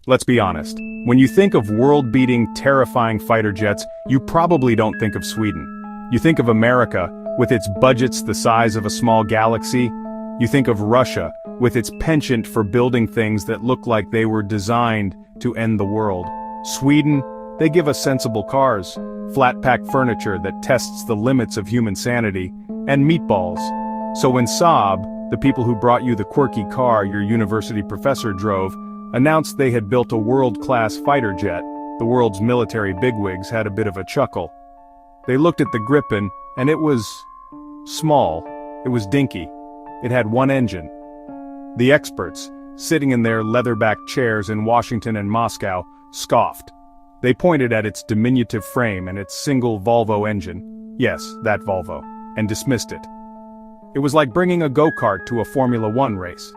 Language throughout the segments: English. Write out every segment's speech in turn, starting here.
Let's be honest. When you think of world-beating, terrifying fighter jets, you probably don't think of Sweden. You think of America, with its budgets the size of a small galaxy. You think of Russia, with its penchant for building things that look like they were designed to end the world. Sweden, they give us sensible cars, flat-pack furniture that tests the limits of human sanity, and meatballs. So when Saab, the people who brought you the quirky car your university professor drove, announced they had built a world-class fighter jet, the world's military bigwigs had a bit of a chuckle. They looked at the Gripen, and it was small, it was dinky, it had one engine. The experts, sitting in their leather-backed chairs in Washington and Moscow, scoffed. They pointed at its diminutive frame and its single Volvo engine, yes, that Volvo, and dismissed it. It was like bringing a go-kart to a Formula One race.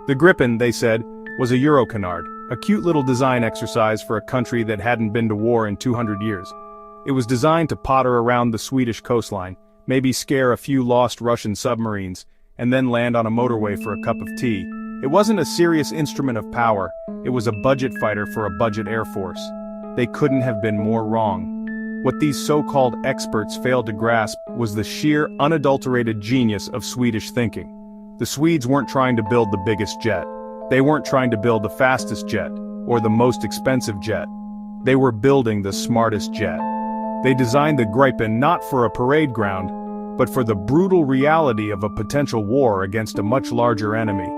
The Gripen, they said, was a Eurocanard, a cute little design exercise for a country that hadn't been to war in 200 years. It was designed to potter around the Swedish coastline, maybe scare a few lost Russian submarines, and then land on a motorway for a cup of tea. It wasn't a serious instrument of power, it was a budget fighter for a budget air force. They couldn't have been more wrong. What these so-called experts failed to grasp was the sheer, unadulterated genius of Swedish thinking. The Swedes weren't trying to build the biggest jet. They weren't trying to build the fastest jet, or the most expensive jet. They were building the smartest jet. They designed the Gripen not for a parade ground, but for the brutal reality of a potential war against a much larger enemy.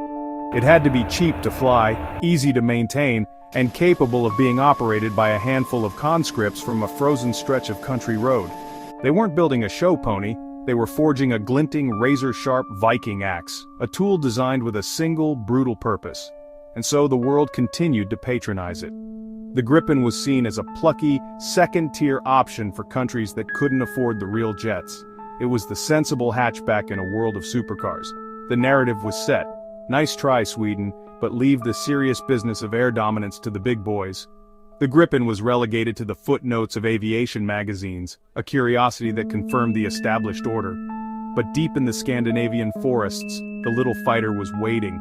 It had to be cheap to fly, easy to maintain, and capable of being operated by a handful of conscripts from a frozen stretch of country road. They weren't building a show pony, they were forging a glinting, razor-sharp Viking axe, a tool designed with a single, brutal purpose. And so the world continued to patronize it. The Gripen was seen as a plucky, second-tier option for countries that couldn't afford the real jets. It was the sensible hatchback in a world of supercars. The narrative was set. Nice try, Sweden, but leave the serious business of air dominance to the big boys. The Gripen was relegated to the footnotes of aviation magazines, a curiosity that confirmed the established order. But deep in the Scandinavian forests, the little fighter was waiting.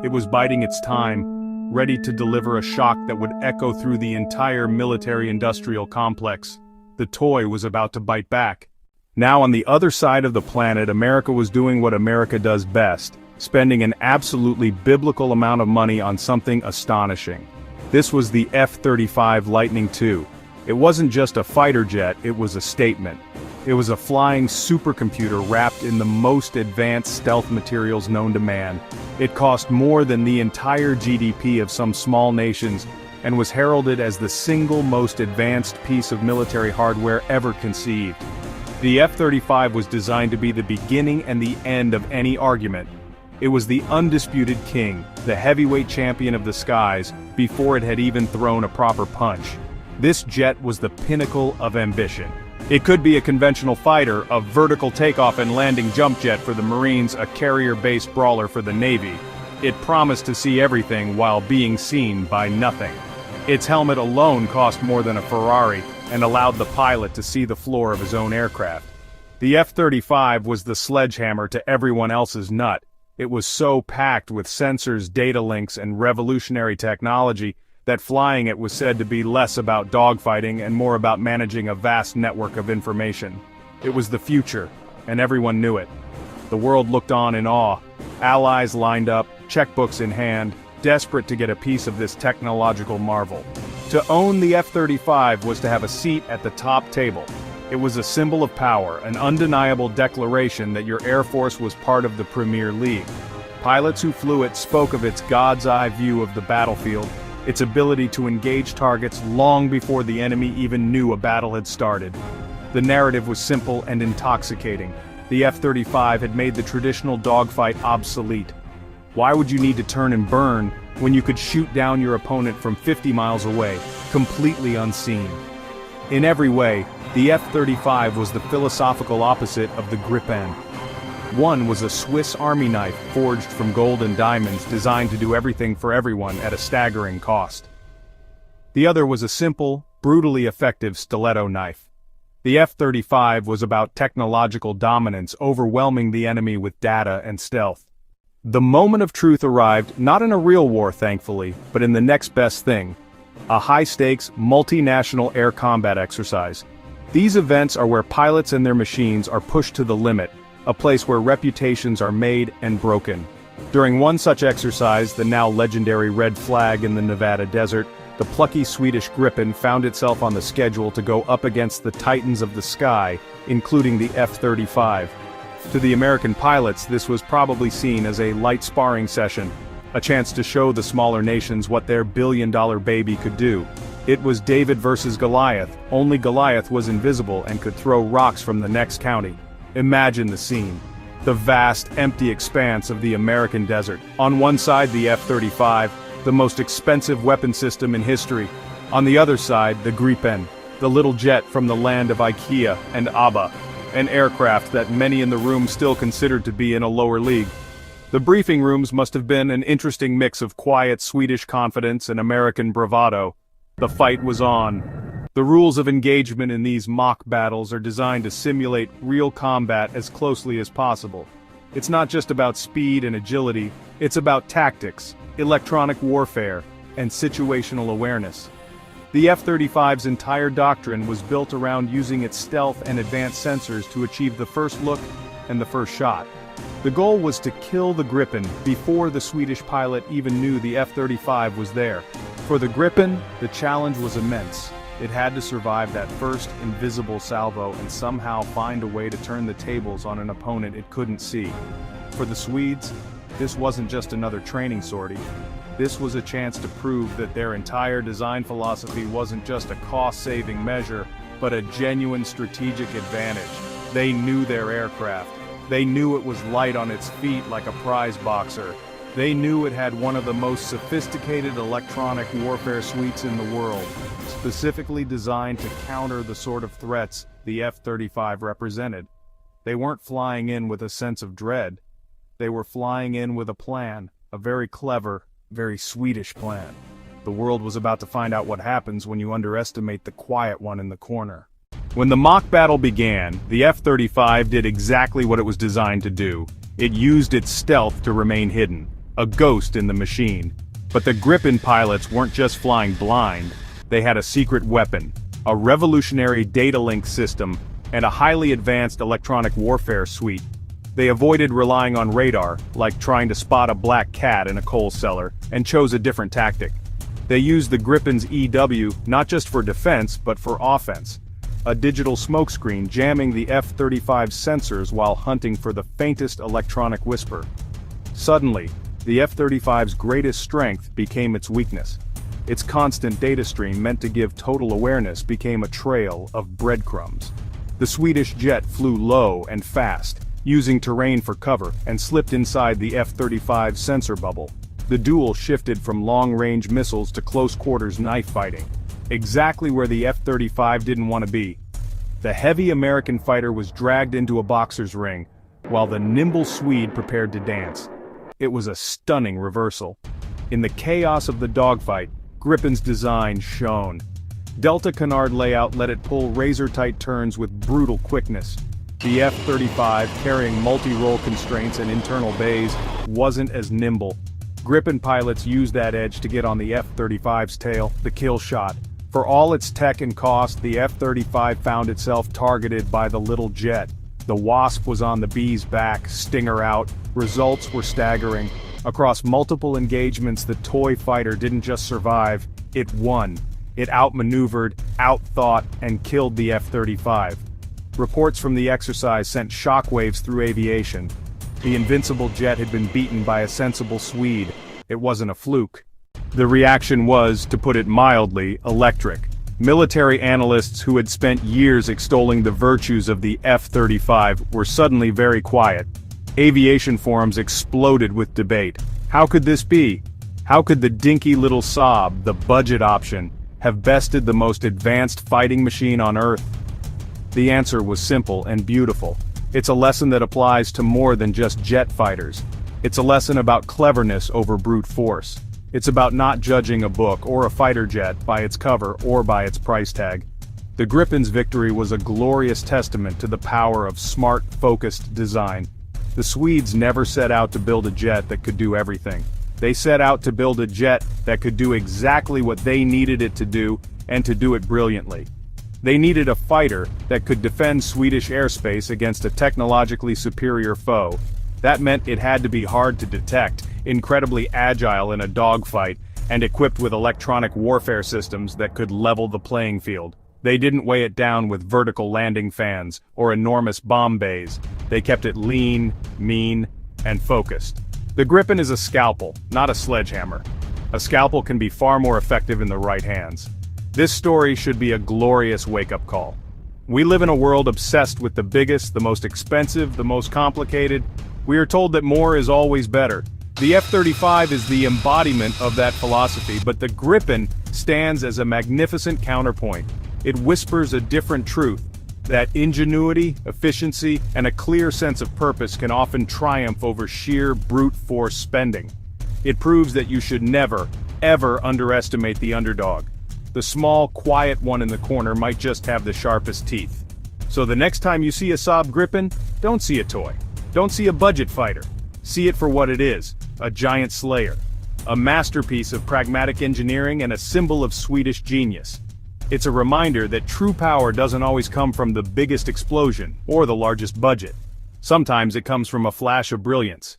It was biding its time, ready to deliver a shock that would echo through the entire military-industrial complex. The toy was about to bite back. Now on the other side of the planet, America was doing what America does best, spending an absolutely biblical amount of money on something astonishing. This was the F-35 Lightning II. It wasn't just a fighter jet, it was a statement. It was a flying supercomputer wrapped in the most advanced stealth materials known to man. It cost more than the entire GDP of some small nations, and was heralded as the single most advanced piece of military hardware ever conceived. The F-35 was designed to be the beginning and the end of any argument. It was the undisputed king, the heavyweight champion of the skies, before it had even thrown a proper punch. This jet was the pinnacle of ambition. It could be a conventional fighter, a vertical takeoff and landing jump jet for the Marines, a carrier-based brawler for the Navy. It promised to see everything while being seen by nothing. Its helmet alone cost more than a Ferrari, and allowed the pilot to see the floor of his own aircraft. The F-35 was the sledgehammer to everyone else's nut. It was so packed with sensors, data links, and revolutionary technology that flying it was said to be less about dogfighting and more about managing a vast network of information. It was the future, and everyone knew it. The world looked on in awe. Allies lined up, checkbooks in hand, desperate to get a piece of this technological marvel. To own the F-35 was to have a seat at the top table. It was a symbol of power, an undeniable declaration that your Air Force was part of the Premier League. Pilots who flew it spoke of its God's-eye view of the battlefield, its ability to engage targets long before the enemy even knew a battle had started. The narrative was simple and intoxicating. The F-35 had made the traditional dogfight obsolete. Why would you need to turn and burn when you could shoot down your opponent from 50 miles away, completely unseen? In every way, the F-35 was the philosophical opposite of the Gripen. One was a Swiss Army knife forged from gold and diamonds, designed to do everything for everyone at a staggering cost. The other was a simple, brutally effective stiletto knife. The F-35 was about technological dominance, overwhelming the enemy with data and stealth. The moment of truth arrived, not in a real war thankfully, but in the next best thing. A high-stakes, multinational air combat exercise. These events are where pilots and their machines are pushed to the limit, a place where reputations are made and broken. During one such exercise, the now legendary Red Flag in the Nevada desert, the plucky Swedish Gripen found itself on the schedule to go up against the titans of the sky, including the F-35. To the American pilots, this was probably seen as a light sparring session, a chance to show the smaller nations what their billion-dollar baby could do. It was David versus Goliath, only Goliath was invisible and could throw rocks from the next county. Imagine the scene. The vast, empty expanse of the American desert. On one side, the F-35, the most expensive weapon system in history. On the other side, the Gripen, the little jet from the land of IKEA and ABBA, an aircraft that many in the room still considered to be in a lower league. The briefing rooms must have been an interesting mix of quiet Swedish confidence and American bravado. The fight was on. The rules of engagement in these mock battles are designed to simulate real combat as closely as possible. It's not just about speed and agility, it's about tactics, electronic warfare, and situational awareness. The F-35's entire doctrine was built around using its stealth and advanced sensors to achieve the first look and the first shot. The goal was to kill the Gripen before the Swedish pilot even knew the F-35 was there. For the Gripen, the challenge was immense. It had to survive that first invisible salvo and somehow find a way to turn the tables on an opponent it couldn't see. For the Swedes, this wasn't just another training sortie. This was a chance to prove that their entire design philosophy wasn't just a cost-saving measure, but a genuine strategic advantage. They knew their aircraft. They knew it was light on its feet like a prize boxer. They knew it had one of the most sophisticated electronic warfare suites in the world, specifically designed to counter the sort of threats the F-35 represented. They weren't flying in with a sense of dread. They were flying in with a plan, a very clever, very Swedish plan. The world was about to find out what happens when you underestimate the quiet one in the corner. When the mock battle began, the F-35 did exactly what it was designed to do. It used its stealth to remain hidden, a ghost in the machine. But the Gripen pilots weren't just flying blind, they had a secret weapon, a revolutionary data link system, and a highly advanced electronic warfare suite. They avoided relying on radar, like trying to spot a black cat in a coal cellar, and chose a different tactic. They used the Gripen's EW not just for defense, but for offense. A digital smokescreen jamming the F-35's sensors while hunting for the faintest electronic whisper. Suddenly, the F-35's greatest strength became its weakness. Its constant data stream meant to give total awareness became a trail of breadcrumbs. The Swedish jet flew low and fast, using terrain for cover, and slipped inside the F-35's sensor bubble. The duel shifted from long-range missiles to close-quarters knife fighting. Exactly where the F-35 didn't want to be. The heavy American fighter was dragged into a boxer's ring, while the nimble Swede prepared to dance. It was a stunning reversal. In the chaos of the dogfight, Gripen's design shone. Delta canard layout let it pull razor-tight turns with brutal quickness. The F-35, carrying multi-role constraints and internal bays, wasn't as nimble. Gripen pilots used that edge to get on the F-35's tail, the kill shot. For all its tech and cost, the F-35 found itself targeted by the little jet. The Wasp was on the Bee's back, stinger out. Results were staggering. Across multiple engagements, the toy fighter didn't just survive, it won. It outmaneuvered, outthought, and killed the F-35. Reports from the exercise sent shockwaves through aviation. The invincible jet had been beaten by a sensible Swede. It wasn't a fluke. The reaction was, to put it mildly, electric. Military analysts who had spent years extolling the virtues of the F-35 were suddenly very quiet. Aviation forums exploded with debate. How could this be? How could the dinky little Saab, the budget option, have bested the most advanced fighting machine on Earth? The answer was simple and beautiful. It's a lesson that applies to more than just jet fighters. It's a lesson about cleverness over brute force. It's about not judging a book or a fighter jet by its cover or by its price tag. The Gripen's victory was a glorious testament to the power of smart, focused design. The Swedes never set out to build a jet that could do everything. They set out to build a jet that could do exactly what they needed it to do, and to do it brilliantly. They needed a fighter that could defend Swedish airspace against a technologically superior foe. That meant it had to be hard to detect, incredibly agile in a dogfight, and equipped with electronic warfare systems that could level the playing field. They didn't weigh it down with vertical landing fans or enormous bomb bays. They kept it lean, mean, and focused. The Gripen is a scalpel, not a sledgehammer. A scalpel can be far more effective in the right hands. This story should be a glorious wake-up call. We live in a world obsessed with the biggest, the most expensive, the most complicated. We are told that more is always better. The F-35 is the embodiment of that philosophy, but the Gripen stands as a magnificent counterpoint. It whispers a different truth, that ingenuity, efficiency, and a clear sense of purpose can often triumph over sheer brute force spending. It proves that you should never, ever underestimate the underdog. The small, quiet one in the corner might just have the sharpest teeth. So the next time you see a Saab Gripen, don't see a toy. Don't see a budget fighter. See it for what it is, a giant slayer. A masterpiece of pragmatic engineering and a symbol of Swedish genius. It's a reminder that true power doesn't always come from the biggest explosion or the largest budget. Sometimes it comes from a flash of brilliance,